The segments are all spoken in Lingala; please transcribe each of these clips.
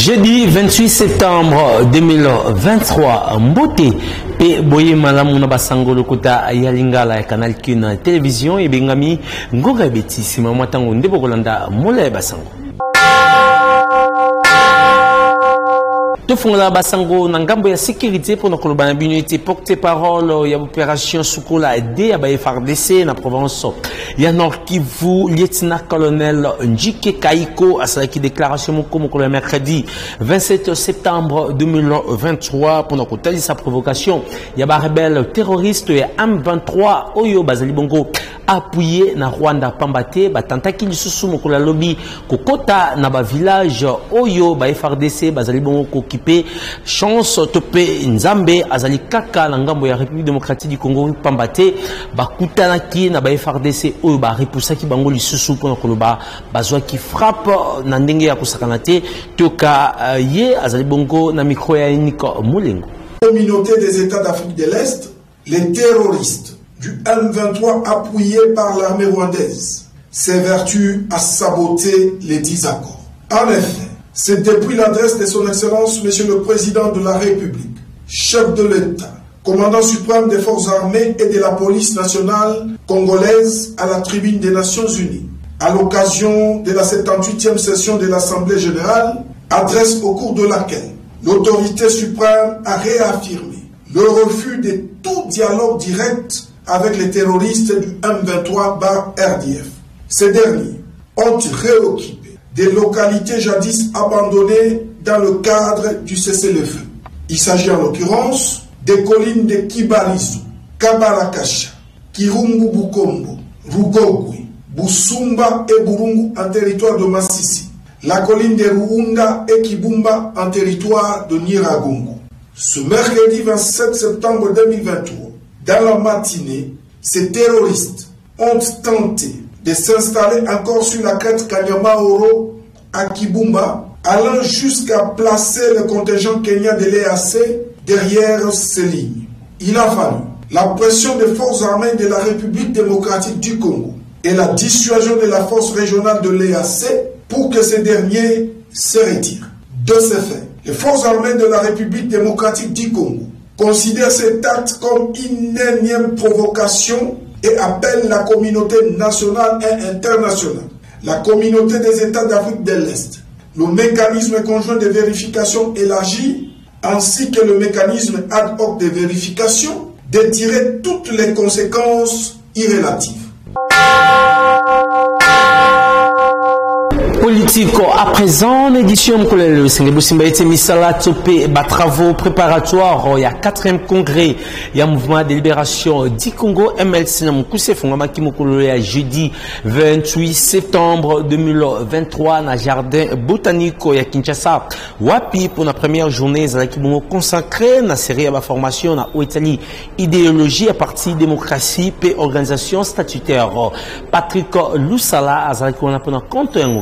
Jeudi 28 septembre 2023, Mbote pe boye malamu na basango lokuta ya lingala ya Canal Q na télévision et bengami ngonga beti sima matango ndebo kolanda mola ya basango. Tofunga basango na ngambo ya sécurité pour notre unité porte-parole ya opération Soukola aidé à FARDC na province ya Nord Kivu, lieutenant-colonel Njike Kaiko a sa déclaration moko le mercredi 27 septembre 2023 pour notre tali sa provocation ya ba rebelle terroriste ya M23 oyo bazali bongo appuyé na Rwanda pambate batantaki lisusu mokolo lobby kokota na ba village oyo ba FARDC bazali bongo occupé chance topé nzambe azali kaka na ngambo ya République démocratique du Congo pambate bakutanaki na ba FARDC oyo ba repoussaki bango lisusu pona koloba bazwa ki frappe na ndenge ya kusakana te toka ye azali bongo na micro ya Nico Mulengo. Communauté des États d'Afrique de l'Est, les terroristes du M23 appuyés par l'armée rwandaise s'évertuent à saboter les 10 accords. En effet, c'est depuis l'adresse de son Excellence Monsieur le Président de la République, chef de l'État, commandant suprême des forces armées et de la police nationale congolaise à la tribune des Nations Unies, à l'occasion de la 78e session de l'Assemblée générale, adresse au cours de laquelle l'autorité suprême a réaffirmé le refus de tout dialogue direct avec les terroristes du M23/RDF. Ces derniers ont réoccupé des localités jadis abandonnées dans le cadre du cessez-le-feu. Il s'agit en l'occurrence des collines de Kibarizu, Kabarakasha, Kirungu Bukombo, Rugogwe, Busumba et Burungu en territoire de Massissi, la colline de Ruunda et Kibumba en territoire de Nyiragongo. Ce mercredi 27 septembre 2023, dans la matinée, ces terroristes ont tenté de s'installer encore sur la crête Kanyamaoro à Kibumba, allant jusqu'à placer le contingent kenyan de l'EAC derrière ces lignes. Il a fallu la pression des forces armées de la République démocratique du Congo et la dissuasion de la force régionale de l'EAC pour que ces derniers se retirent. De ce fait, les forces armées de la République démocratique du Congo considèrent cet acte comme une énième provocation et appellent la communauté nationale et internationale, la communauté des États d'Afrique de l'Est, le mécanisme conjoint de vérification élargi, ainsi que le mécanisme ad hoc de vérification, de tirer toutes les conséquences irrélatives. Politico à présent, édition le Sengebusimbaïté Misala Topé, travaux préparatoires, il y a 4e congrès, il y a mouvement de libération du Congo, MLC, Namukuse, Fongamaki Mokolo, jeudi 28 septembre 2023, dans jardin botanique, à Kinshasa, Wapi, pour la première journée, qui vont consacrer la série à la formation, na Italie, idéologie à partir démocratie, et organisation statutaire. Patrick Lusala, Azalaki, on a pris en compte un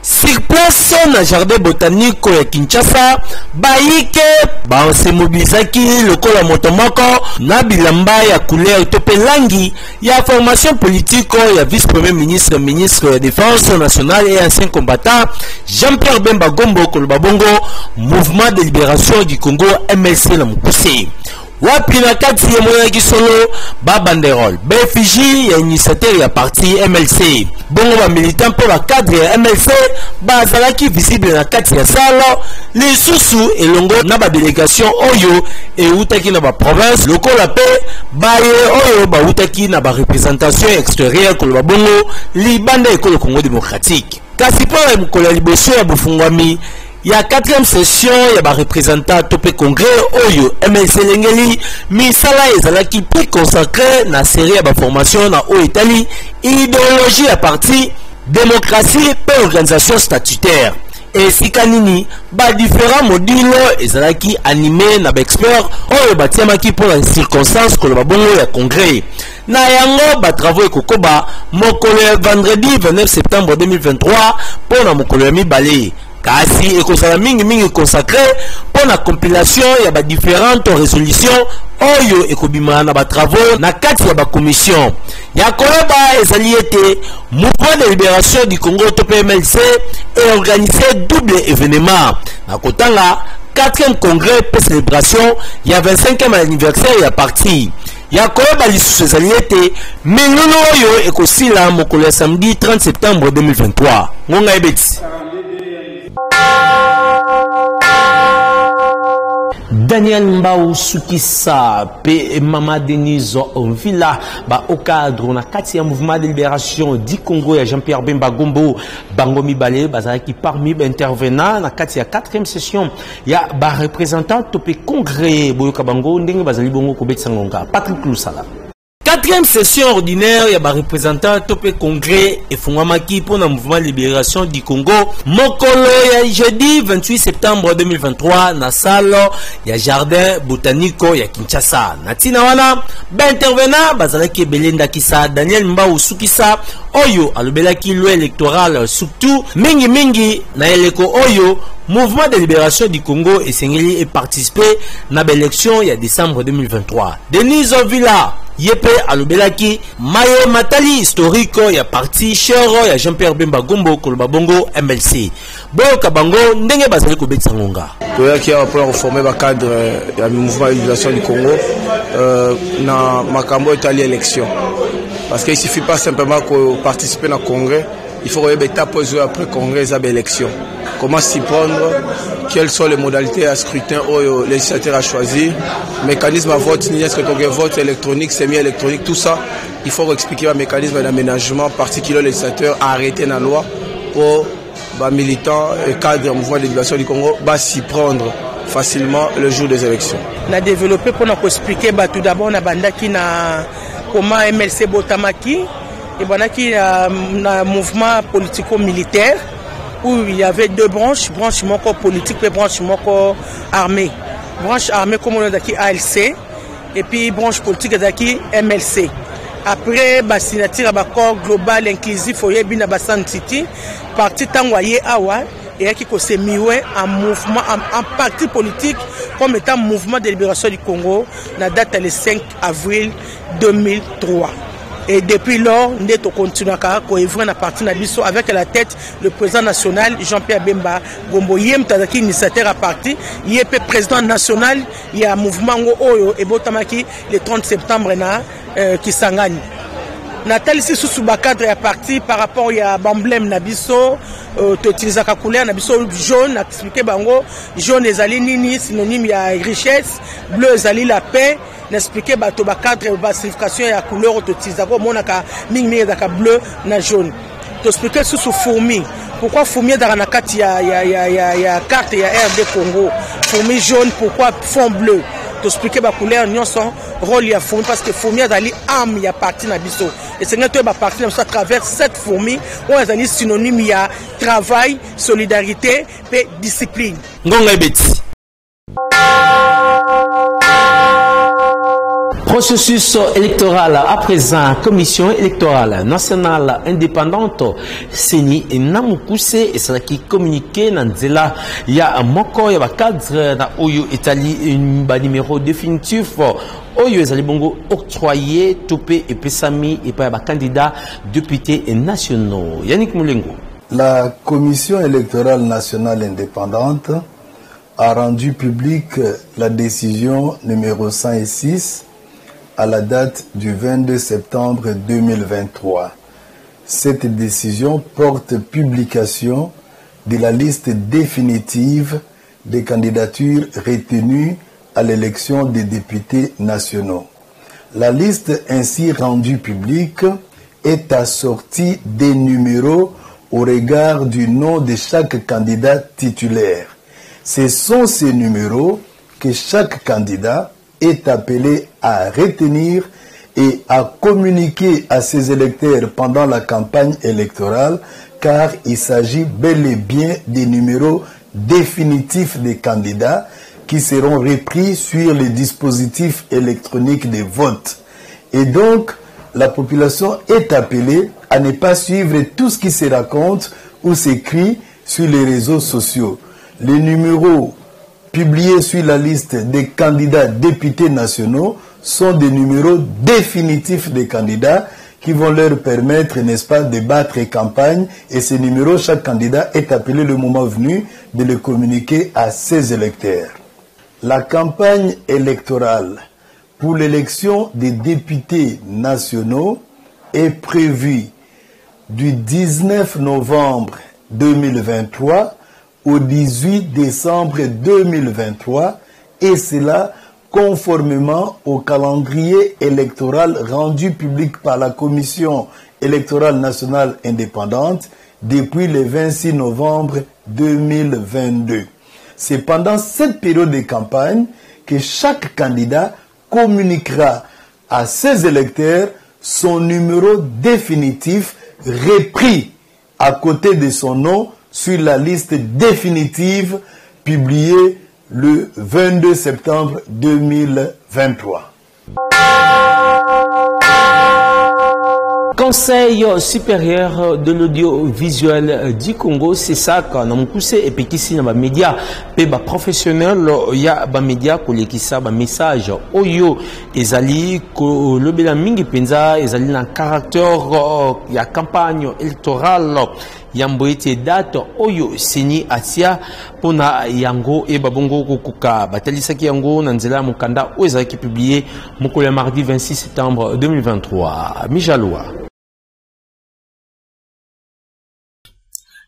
sur place na jardin botanique ya Kinshasa baike ba se mobilisaki lokola motomoko na bilamba ya couleur tope langi ya formation politique ya vice-premier ministre ministre de défense nationale et ancien combattant Jean-Pierre Bemba Gombo koloba bongo mouvement de libération du Congo MLC na Mukuse. Wapi na kati ya mwana kisolo ba banderole BFJ ya initiateur ya parti MLC bongo ba militant pour la cadre ya MLC ba zalaki visible na kati ya salo les susu elongo na ba délégation oyo e utaki na ba province lokola pe ba ye oyo ba utaki na ba représentation extérieure ko ba bongo libanda ekolo Congo démocratique kasi pa mkola liboso ya bufungwami il y a 4e session, il y a des représentants topé congrès, Oyo, MLC Lengeli, Misala et Zalaki, puis consacré dans la série à la formation dans Italie, idéologie à partie, démocratie et organisation statutaire. Et si kanini, ba différents modules, et Zalaki animé, n'a expert, Oyo Batiamaki pour la circonstance que le babongo y a congrès. Na yango ba travaux et kokoba, mokolo vendredi 29 septembre 2023, pour la mokolo mi balé. Kasi et consacré mingi consacré pour la compilation il y a différentes résolutions oyo ekobima na ba travaux na kati ya ba commission ya koyeba ezali ete mouvement de libération du Congo to MLC et organisé double événement na kotanga 4e congrès et célébration il y a 25e anniversaire ya parti ya koyeba lisusu ezali ete milulu oyo ekosila mokolo ya samedi 30 septembre 2023 ngonga ebeti Daniel Mbao Soukissa pe Mama Denise Onvila ba au cadre na kati ya mouvement de libération du Congo ya Jean-Pierre Bemba Gombo bango mibale bazaki parmi intervenants na kati ya 4e session ya ba représentant topé congrès boyoka bango ndenge bazali bongo ko betsa ngonga Patrick Lusala 4e session ordinaire ya ba représentant topé congrès et fungwamaki pour le mouvement de libération du Congo mokolo ya jeudi 28 septembre 2023 na salle ya jardin botanico ya Kinshasa na tina wana ba intervenant bazalaki Belenda Kisa Daniel Mbao Soukissa oyo alobelaki loi électoral surtout mingi na eleko oyo mouvement de libération du Congo esengeli et participer na l'élection ya décembre 2023 Denise Ovila Yepe alobelaki maye matali historique ya parti chero ya Jean-Pierre Bemba Gombo koloba bongo MLC boyoka bango ndenge bazali ko betsa ngonga toyaki pour reformer ba cadre ya mouvement de libération du Congo na makambo etali élection parce qu'il suffit pas simplement que participer na congrès il faut regarder étape après congrès et élection comment s'y prendre quelles sont les modalités à scrutin où les législateurs a choisi mécanisme à vote ni est-ce que ton vote électronique semi-électronique tout ça il faut expliquer un mécanisme d'aménagement particulier législateur à arrêter la loi pour les militants et cadres mouvement de libération du Congo s'y prendre facilement le jour des élections. On a développé pour nous expliquer tout d'abord on a bandaki na comment MLC Botamaki et bandaki na mouvement politico-militaire où il y avait deux branches moko politique et branche moko armée. Branche armée comme on a dit ALC et puis branche politique daki MLC. Après la signature à l'accord global inclusif au Yébina Bassan City, parti Tangwaye Awa et qui s'est mis en mouvement, en parti politique comme étant mouvement de libération du Congo, la date le 5 avril 2003. Et depuis lors, nous continuons à œuvrer à partir de avec la tête le président national Jean-Pierre Bemba Gombo. Yem Tadaki, initiateur à parti, Yep président national, il y a un mouvement Oyo et Botamaki le 30 septembre qui s'engage. Nathalie ici sous cadre à parti par rapport à l'emblème Nabiso, utiliser la couleur Nabiso jaune, expliquer bango jaune et zali nini synonyme ya richesse, bleu zali la paix. N'expliquer bato ba cadre basification ya couleur utiliser ko monaka mingi daka bleu na jaune. T'expliquer sous fourmi. Pourquoi fourmi dans la carte ya carte ya RD Congo. Fourmi jaune pourquoi fond bleu. T'expliquer ba couleur nion son rôle ya fourmi parce que fourmi dali âme ya parti na biso. Et c'est notre parti à travers cette fourmi où on a synonyme ya travail, solidarité et discipline. Ngonga beti. Processus électoral à présent, commission électorale nationale indépendante, CENI et Namukuse et ça qui communiqué dans Zela, il y a un moko, il y a un cadre dans Oyo Italie, un numéro définitif, Oyo Ezali Bongo octroyé, Topé et Pesami et pas un candidat député nationaux. Yannick Moulengo. La commission électorale nationale indépendante a rendu publique la décision numéro 106 à la date du 22 septembre 2023. Cette décision porte publication de la liste définitive des candidatures retenues à l'élection des députés nationaux. La liste ainsi rendue publique est assortie des numéros au regard du nom de chaque candidat titulaire. Ce sont ces numéros que chaque candidat est appelé à retenir et à communiquer à ses électeurs pendant la campagne électorale, car il s'agit bel et bien des numéros définitifs des candidats qui seront repris sur les dispositifs électroniques de vote. Et donc, la population est appelée à ne pas suivre tout ce qui se raconte ou s'écrit sur les réseaux sociaux. Les numéros publiés sur la liste des candidats députés nationaux sont des numéros définitifs des candidats qui vont leur permettre, n'est-ce pas, de battre campagne. Et ces numéros, chaque candidat est appelé le moment venu de les communiquer à ses électeurs. La campagne électorale pour l'élection des députés nationaux est prévue du 19 novembre 2023 au 18 décembre 2023, et cela conformément au calendrier électoral rendu public par la Commission électorale nationale indépendante depuis le 26 novembre 2022. C'est pendant cette période de campagne que chaque candidat communiquera à ses électeurs son numéro définitif repris à côté de son nom sur la liste définitive publiée le 22 septembre 2023. Conseil supérieur de l'audiovisuel du Congo, c'est ça quand on pousse et puis ici dans les médias, les professionnels, il y a des médias qui ont des messages. Oyo, ezali ko le belamingi penza, ezali na caractère ya campagne électorale. Yamboete date oyo seni atia pona yango e babongo kokuka batalisaki yango na nzela mukanda oyo ezalaki publié mokolo mardi 26 septembre 2023. Mijaloa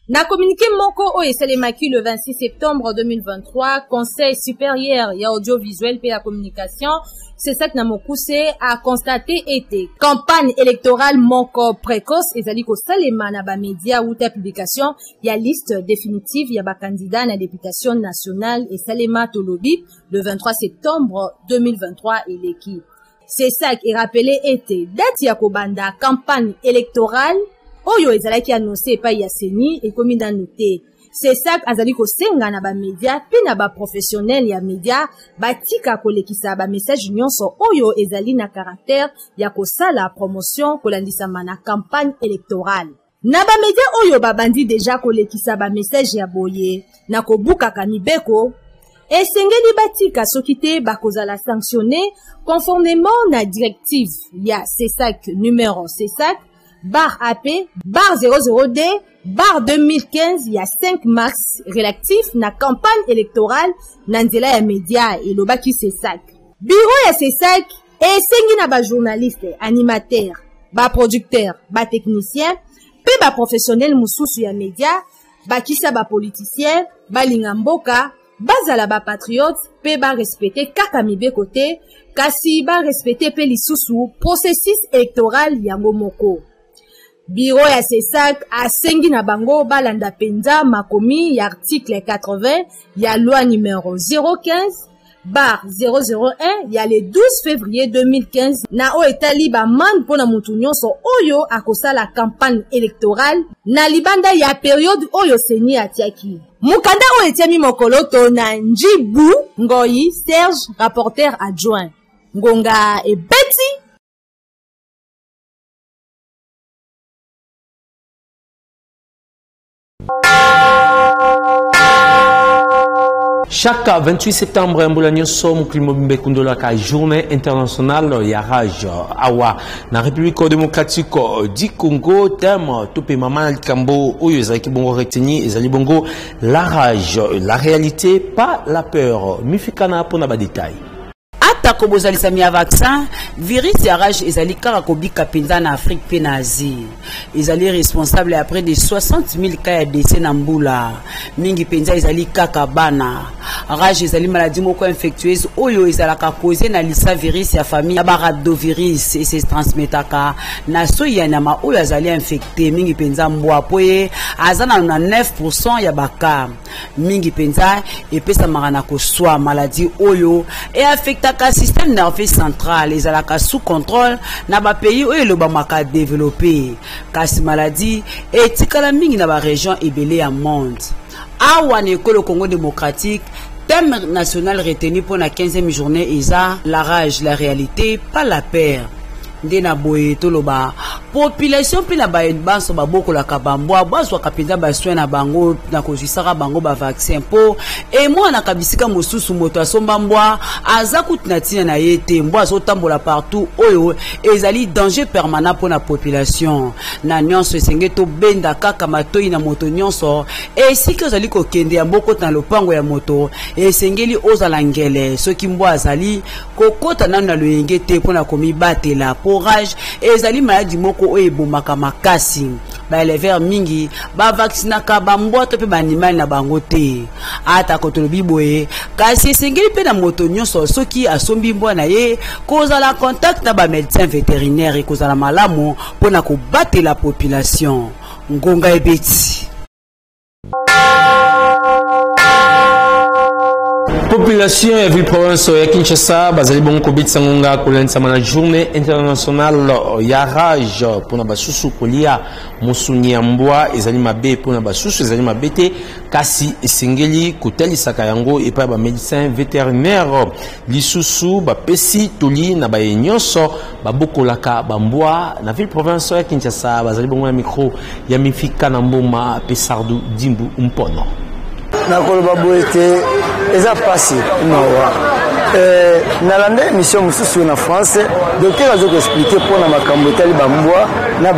na communiqué moko oyo esalemaki le 26 septembre 2023, Conseil supérieur ya audiovisuel et la communication, c'est ça que Namokuse a constaté était campagne électorale moko précoce ezali ko salema na ba média ou ta publication ya liste définitive ya ba candidat na députation nationale et salema tolobi le 23 septembre 2023 et l'équipe. C'est ça qui est rappelé était date ya kobanda campagne électorale oyo ezalaki annoncé pa ya seni et komi dans noté. C'est ça azali ko senga na ba média pe na ba professionnel ya média batika kolekisa ba message nyonso oyo ezali na caractère ya ko sala promotion kolandisa na campagne électorale. Na ba média oyo babandi déjà kolekisa ba message ya boye na ko buka kanibeko esengeli batika soki te bakozala sanctionné conformément na directive ya CESAC numéro CESAC bar AP, bar 00D, bar 2015, il y a 5 mars relatif na campagne électorale nanzela ya média et lobaki CESAC. Bureau ya CESAC et sengi na ba journaliste, animateur, ba producteur, ba technicien, pe ba professionnel mususu ya média, ba kisa ba politicien, ba lingamboka, bazala ba patriote, pe ba respecter kaka mibe kote, kasi ba respecter pe lisusu processus électoral yango moko. Bureau ya CESAC a sengi na bango balanda penza makomi ya article 80 ya loi numéro 015 bar 001 ya le 12 février 2015 na o etali ba man pona mutu nyonso oyo akosala campagne électorale na libanda ya période oyo seni atiaki. Mukanda o etiami mokolo to na Njibu Ngoyi Serge, rapporteur adjoint. Ngonga et Betty chaque 28 septembre, Mboulagno Som Klimobimbe Kundola ka journée internationale ya rage awa na République démocratique du Congo thème topé maman Kambo oyo ezaki bongo reteni ezali bongo la rage, la réalité pas la peur. Mifikana pona ba détail. Atako bozalisa mi vaccin, virus ya rage ezali kaka kobika penza na Afrique pe na Asie. Ezali responsable à près de 60 000 cas de décès na mbula. Mingi penza ezali kaka bana. Rage ezali maladie moko infectieuse oyo ezalaka causé na lisa virus ya famille ya baradovirus et se transmetaka na soya nyama oyo azali infecté mingi penza mbwa poye azana na 9% ya baka. Mingi penza epesa marana ko swa maladie oyo et affecta ka système nerveux central ezalaka sous contrôle na ba pays oyo lo bamaka développé kasi maladie etikala mingi na ba région ebele ya monde. Awa ne ko le Congo démocratique thème national retenu pour la 15e journée ESA la rage, la réalité, pas la peur. Ndena boye toloba population pe na baso babokolaka bambwa bazwaka mpenza baswe na bango na kozwisaka bango bavaccin mpo emwanaka bisika mosusu moto asomba mbwa aza kutu na ntina na ye te mbwa azotambola partout oyo ezali danger permanent mpo na population na nyonso esenge tobenda kaka matoi na moto nyonso esika ozali kokende ya mbokota na lopango ya moto esengeli ozala ngele soki mbwa azali kokota nanu na loyenge te mpo na komibatela porage ezali maladi moko oyo ebomaka makasi baelever mingi bavaccinaka bambwa to mpe baanimali na bango te ata kotolobi boye kasi esengeli mpe na moto nyonso soki asombi mbwa na ye kozala contact na bamédecin vétérinaire ekozala malamu mpo na kobatela population ngonga ebeti. Population ya ville province ya Kinshasa bazali bongo kobitisa ngonga kolensa na journée internationale ya rage pona basusu kolia musuni ya mbwa ezali mabe pona basusu ezali mabete kasi esengeli kotalisaka yango epa ba médecin vétérinaire lisusu bapesi toli na bayenyonso babokolaka bambwa na ville province ya Kinshasa bazali bongo na micro ya mifika na mboma Pesardu Dimbu Mpono nakoloba boete eza pasi mawa nalanda émission mosusu na France docteur azo expliquer pona makambo etali bambwa na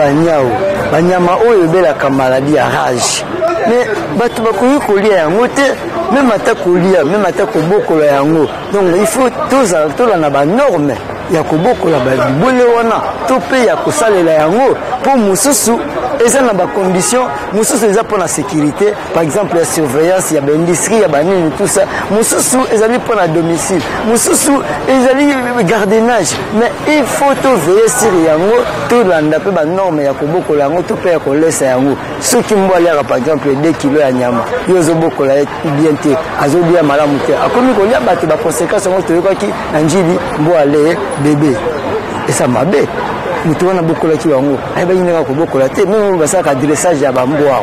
banyama oyo ebelaka maladie ya rage mais bato bakoki kolia yango te même ata kolia même ata kobokola yango donc il faut tozala na banorme ya kobokola babibole wana to mpe ya kosalela yango mpo mosusu eza na bacondition mosusu eza mpo na sécurité par exemple ya surveillance ya baindustrie ya banini tout ça mosusu ezali mpo na domicile mosusu ezali gardiennage mais il faut toveiller sur yango tolanda mpe banorme ya kobokola yango to mpe ya kolesa yango soki mbwa aliaka par exemple 2 kilo ya nyama yo ozobokola ye bien te azolia malamu te akomi kolia bato baconséquence yango toyokaki na njili mbwa ale bébé esa mabe mutu wana bokolaki yango ayebanyinaka kobokola te meme basalaka dressage ya bambwa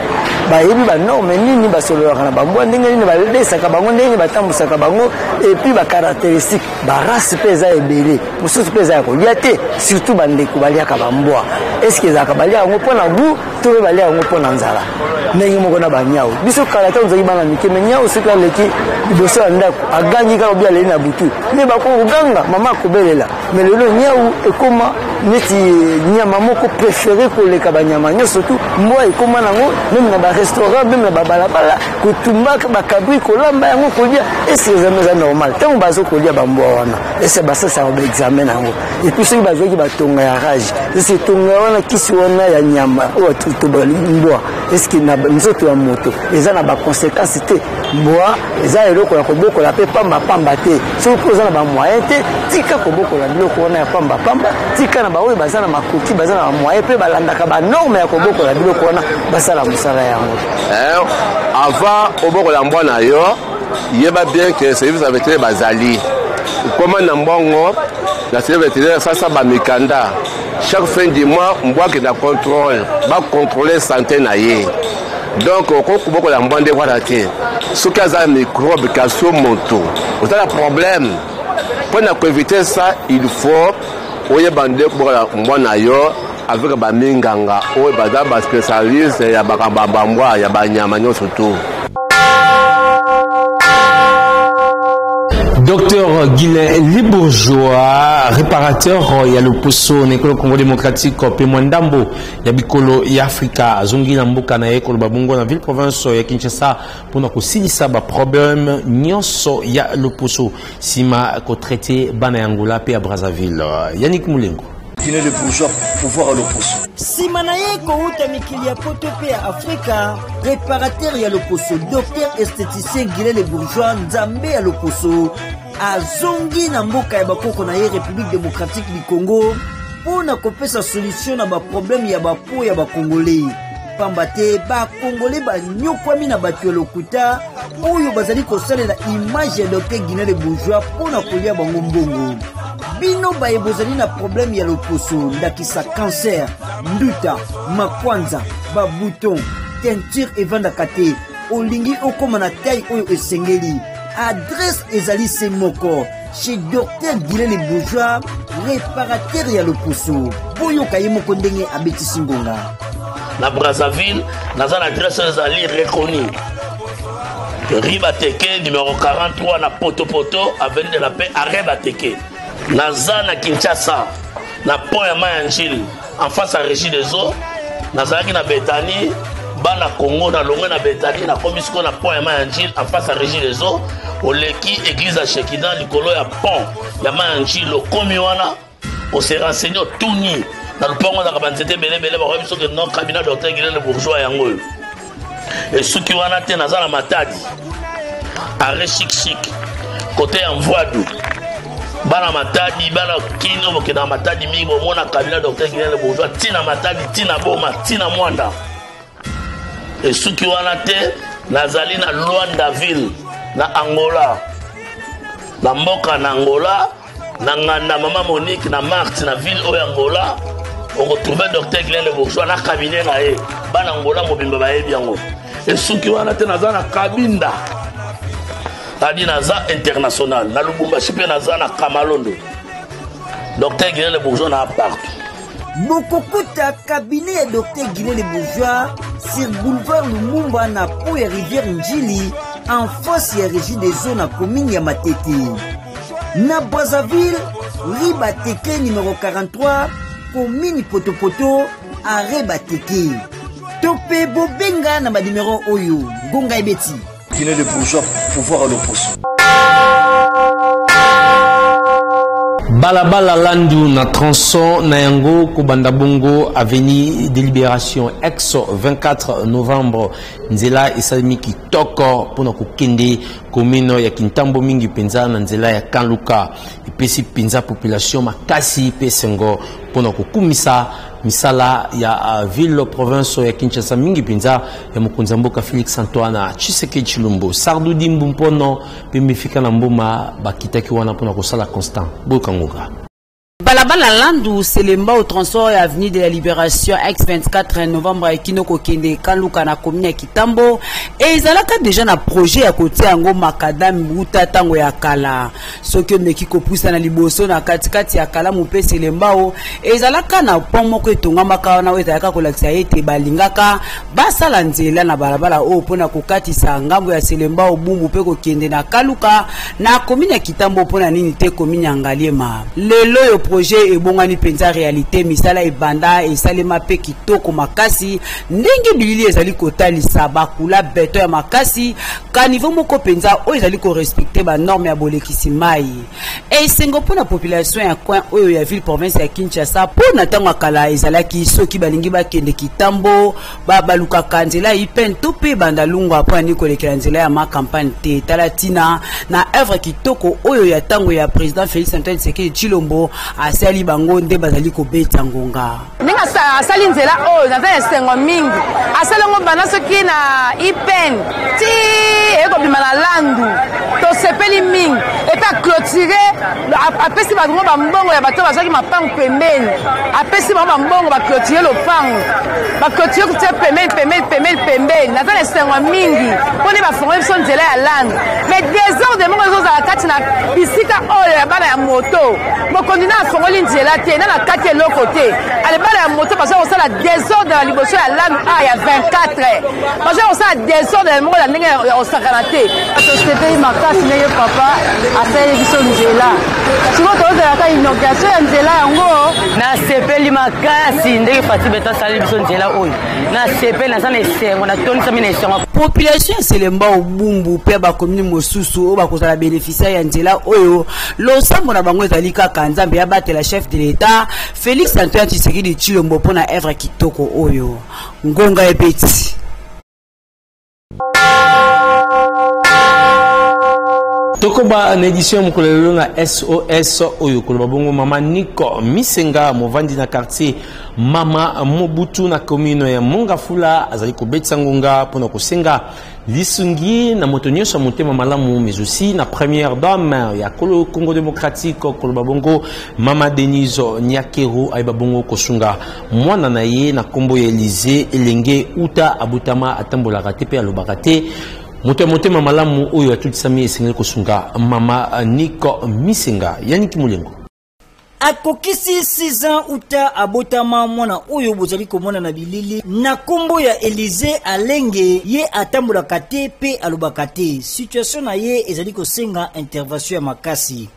bayebi banorme nini basololaka na bambwa ndenge nini balesaka bango ndenge batambusaka bango epuis bacaractéristique barace mpe eza ebele mosusu mpe eza ya kolia te surtout bandeko baliaka bambwa eske ezalaka balia yango mpo na gu to mpe balia yango mpo na nzala ndenge moko na banyao biso kala ta ozalaki bana mike me nyao soki aleki liboso ya ndako agangi kaka obi aleli na butu nde bakoganga mama akobelela me lelo nyau ekoma neti nyama moko préféré koleka banyama nyonso tu mbwa ekoma nango meme na barestaurant meme na babalabala kotumbaka bakabri kolamba yango kolia ese eza normal ntango bazokolia bambwa wana ese basasaka baexamen nango epuis soki bazwaki batonga ya rage ese tonga wana kisi wana ya nyama oyo tobali mbwa eske na nzoto ya moto eza na baconséquence te mbwa eza eloko ya kobokola mpe pamba te soki oza na bamoyen te tika kobokola biloko wana ya pamba tika na baoyo baza na makoki baza na bamoyen mpe balandaka banorme ya kobokola biloko wana basala mosala yango avant obokola mbwa na yo yeba bien que service ya vétérinaire bazali koma na mbongo na service vétérinaire sasa bamikanda chaque fin du mois mbwa ke na contrôle ba contrôler santé na ye donc kokobokola mbwa nde wana te soki aza microbe kasio moto ozala problème pour na éviter ça il faut oyeba nde kobokola mbwa na yo avec baminganga oyo baza baspécialiste ya bakambambambwa ya banyama nyonso tu. Docteur Guilain Libourgeois, réparateur ya loposo na ekolo Congo démocratique pe mwandambo ya bikolo ya Afrika zongi na mboka na ekolo babongo na ville province ya Kinshasa pona kosilisa ba problème nyonso ya loposo sima ko traiter bana yangola pe ya Brazzaville. Yannick Moulengo. Guilain Libourgeois pouvoir à l'opposo. Simana yeko uta mikili ya poto pe ya Afrika, réparateur ya loposo, docteur esthéticien Guilain Libourgeois nzambe ya loposo, azongi na mboka ya bakoko na ye République démocratique du Congo, pona kopesa solution na ba problème ya ba po ya ba Congolais. Pambate ba Congolais ba nyokwami na bato ya lokuta, oyo bazali kosalela image ya docteur Guilain Libourgeois pona kolia bango mbongo. Bino baye bozali na problème ya loposo ndakisa cancer, nduta, makwanza, ba bouton, teinture evandaka te, olingi okoma na taille oyo esengeli. Adresse ezali se moko chez docteur Guilain Libourgeois réparateur ya loposo boyoka ye moko ndenge abetisi ngonga. Na Brazzaville naza na adresse ezali reconnue Rue Bateke numéro 43 na Poto avenue de la Paix arrêt Bateke. Naza na Kinshasa na pont ya Mayanjil en face à Régie des Eaux. Nazalaki na Betani bana Congo na longwe na Betani na komisiko na pont ya Mayanjil en face à Régie des Eaux. Oleki église à Shekida likolo ya pont ya Mayanjil okomi wana ose renseigné tuni na lupango na kabanzete belebele ba biso ke non cabinet docteur Guilherme Bourgeois yango. Et suki wana te naza na Matadi arrêt chic côté en Voadou bana Matadi bana kino moke na Matadi mi bomona cabinet docteur Guilherme Bourgeois tina Matadi tina Boma tina Mwanda. Et suki wana te nazali na Luandaville na Angola na mboka na Angola na nganda mama Monique na Marthe na ville o Angola on retrouve docteur Guilherme Bourgeois na cabinet na ye bana Angola mobimba ba yebi yango. Et suki wana te naza na Kabinda adi naza international na Lubumbashi pe naza na Kamalondo docteur Guilherme Bourgeois na partout. Bokokuta cabinet ya docteur Guilherme Bourgeois sur boulevard Lumumba na po ya rivière Njili en face ya régie des eaux na commune ya Matete. Na Brazzaville, Rue Bateke numéro 43, commune Poto arrêt Bateke. Topé Bobenga na ba numéro oyo Gonga Ebeti. Guilherme Bourgeois pouvoir à l'opposition. Balabala Landu na tronçon na yango Kubanda Bongo avenue de Libération ex 24 novembre nzela esalemi kitoko pona kokende komino ya Kintambo mingi penza na nzela ya Kanluka epesi penza population makasi pesengo pona kokumisa misala ya ville province ya Kinshasa mingi penza ya mokonzi mboka Félix Antoine Tshisekedi Tshilombo Sardudi Mbumpono pe mifika na mbuma bakitaki wana pona kosala constant bokangoka. Balabala Landu Selemba au transport et avenue de la Libération ex 24 novembre à Kinoko Kende Kanluka na commune ya Kitambo et izalaka déjà na projet à côté yango makadam buta tango ya kala soki meki kopusa na liboso na katikati ya kala mupe Selemba o et izalaka na pont moko etonga maka na wetaka kolakisa ete balingaka basala nzela na balabala o pona kokatisa ngambo ya Selemba o bumbu pe ko kende na Kanluka na commune ya Kitambo pona nini te commune ya Ngaliema lelo yo projet et bongani penza réalité misala ebanda et salema pe kitoko makasi ndenge bilili ezali kotalisa bakula beto ya makasi ka niveau moko penza o ezali ko respecter ba norme ya bolekisi mai et sengo pona population ya coin oyo ya ville province ya Kinshasa pona tango kala ezalaki soki balingi bakende Kitambo baluka kanzela ipen to pe banda lungu apona ni kolekela nzela ya ma campagne te talatina na œuvre kitoko oyo ya tango ya président Félix Antoine Tshisekedi Tshilombo asali bango nde bazali kobeta ngonga ninga asali nzela oyo naza esengo mingi asali ngo bana soki na ipen ti ekobima na Landu tosepeli mingi epe aclotire apesi bango bambongo ya bato bazwaki mapango pembeni apesi bango bambongo baclotire lopango baclotire kutia pembeni naza na esengo mingi mponi bafongo biso nzela ya Landu mais désordre mongo ezozala kati na bisika oyo ya bana ya moto bokondi na afongoli nzela te na kati eloko te alebala ya moto baza kosala désordre na liboso ya Landu ya 24 baza kosala désordre mongo na ndenge osakana te société makasi ndenge papa asali biso nzela siko tozalaka inauguration ya nzela yango nasepeli makasi ndenge Fati Beta asali biso nzela oyo nasepeli naza na esengo natonisami na esengo population ya Selemba obumbu pe bakomini mosusu oyo bakozala bénéficiaire ya nzela oyo losambo na bango ezali kaka nzambe ya batela chef de l'État Félix Antoine Tshisekedi Tshilombo pona œuvre kitoko oyo ngonga ebeti. Tokoba na édition mukolelo na SOS oyo koloba bongo mama Niko Misenga movandi na quartier mama Mobutu na commune ya Mongafula azali kobetsa ngonga pona kosenga lisungi na moto nyonso motema malamu mais aussi na première dame ya Congo démocratique koloba bongo mama Denise Nyakero ayeba bongo kosunga mwana na ye na kombo ya Élysée elenge uta abutama atambola rate pe alobaka te motema malamu oyo atutisami esengeli kosunga mama Niko Misenga Yannick Mulengo. akokisi 6 ans uta abotama mwana oyo bozali komona na bilili na kombo ya Élysée Alenge ye atambulaka te pe alobaka te. Situation na ye ezali kosenga intervention ya makasi.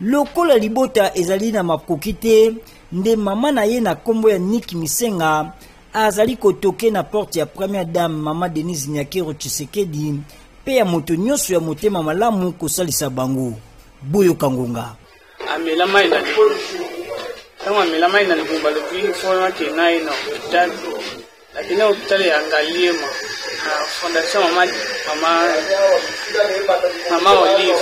Lokola libota ezali na makoki te nde mama na ye na kombo ya Niki Misenga azali kotoke na porte ya première dame mama Denise Nyakero Tshisekedi pe ya moto nyonso ya motema malamu kosalisa bango. Boyo Kangonga amela mai na kama amela mai na ngumba lebi fona ke nai na hospital lakini hospital ya Ngaliema na fondation mama Olive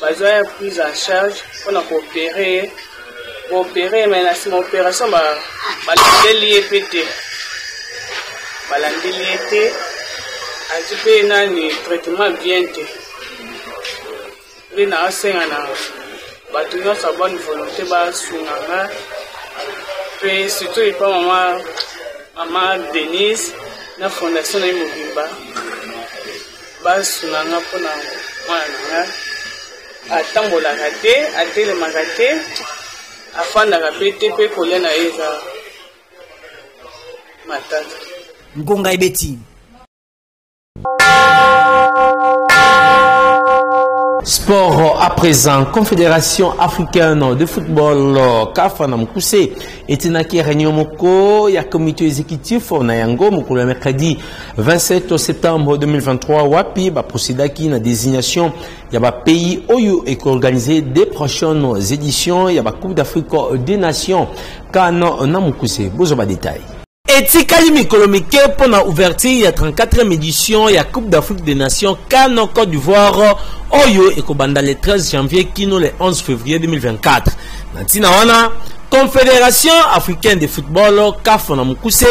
bazoya prise en charge pour opérer mais na sima opération balandeli epete ajipe nani traitement bien te na asenga na bato nyonso ya bonne volonté basunganga mpe surtout epa mama Denise na fondation na ye mobimba basunganga mpona mwana nanga atambolaka te atelemaka te afandaka mpe te mpe kolia na ye eza matata ngonga ebeti. Sport à présent, Confédération africaine de football CAF na mukuse etinaki réunion moko ya comité exécutif na yango moko le mercredi 27 septembre 2023 wapi ba procédaki na désignation ya ba pays oyo et organiser des prochaines éditions ya ba Coupe d'Afrique des Nations CAN na mukuse bozo ba détail. Etikali mikolo mike pour la ouverture ya 34e édition ya Coupe d'Afrique des Nations CAN Côte d'Ivoire oyo ekobanda le 13 janvier kino le 11 février 2024. Nantina wana Confédération africaine de football CAF na mukuse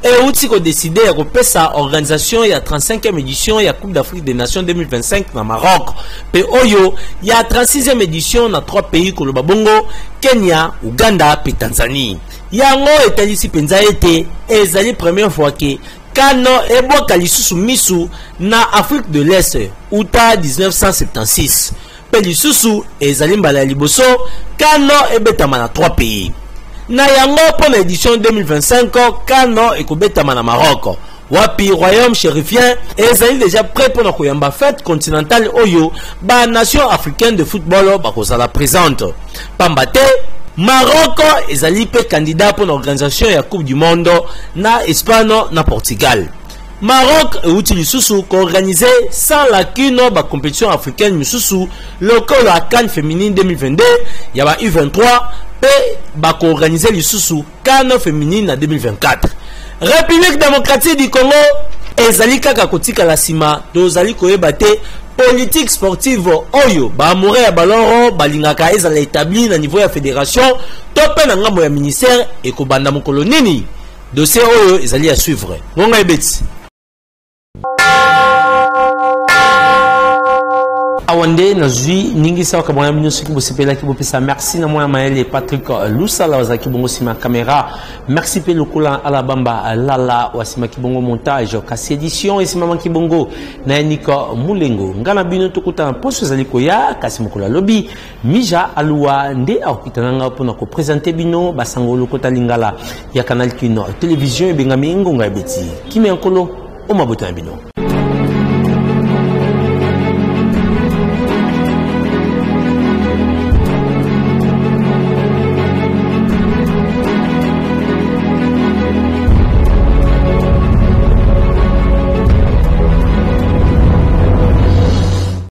et outi ko décider ya kopesa organisation ya 35e édition ya Coupe d'Afrique des Nations 2025 na Maroc. Pe oyo ya 36e édition na 3 pays koloba bongo Kenya, Uganda pe Tanzanie. Yango etalisi penza ete ezali première fois que CAN eboka lisusu misu na Afrique de l'Est uta 1976. Pe lisusu ezali mbala liboso CAN ebetama na 3 pays. Na yango pour l'édition 2025 CAN ekobetama na Maroc. Wapi royaume chérifien ezali déjà prêt pour la koyamba fête continentale oyo ba nation africaine de football bakozala présente. Pambate Maroc ezali pe candidat pour l'organisation ya Coupe du Monde na Espagne na Portugal. Maroc euti lisusu ko organiser sans lacune ba compétition africaine misusu local la CAN féminine 2022 ya ba U23 pe ba ko organiser lisusu CAN féminine na 2024. République démocratique du Congo ezali kaka kotika la sima dozali koyeba te politique sportive oyo ba amoureux ya baloro balingaka ezala établi na niveau ya fédération to pe na ngambo ya ministère ekobanda mokolo nini dossier oyo ezali à suivre ngonga ebeti. Awande na zui ningi sawa kabona bino soki bosepela ki bopesa merci na moya maele Patrick Lusala wazaki bongo sima caméra merci pe lokola Alabamba Lala wasima kibongo montage kasi édition et sima kibongo na Nico Mulengo ngana bino tokuta na poso zali koya kasi mokola lobby Mija Alua nde akutananga pona ko présenter bino basango lokota lingala ya Canal Kino télévision e bengami ngonga ebeti kimi ankolo o mabota bino.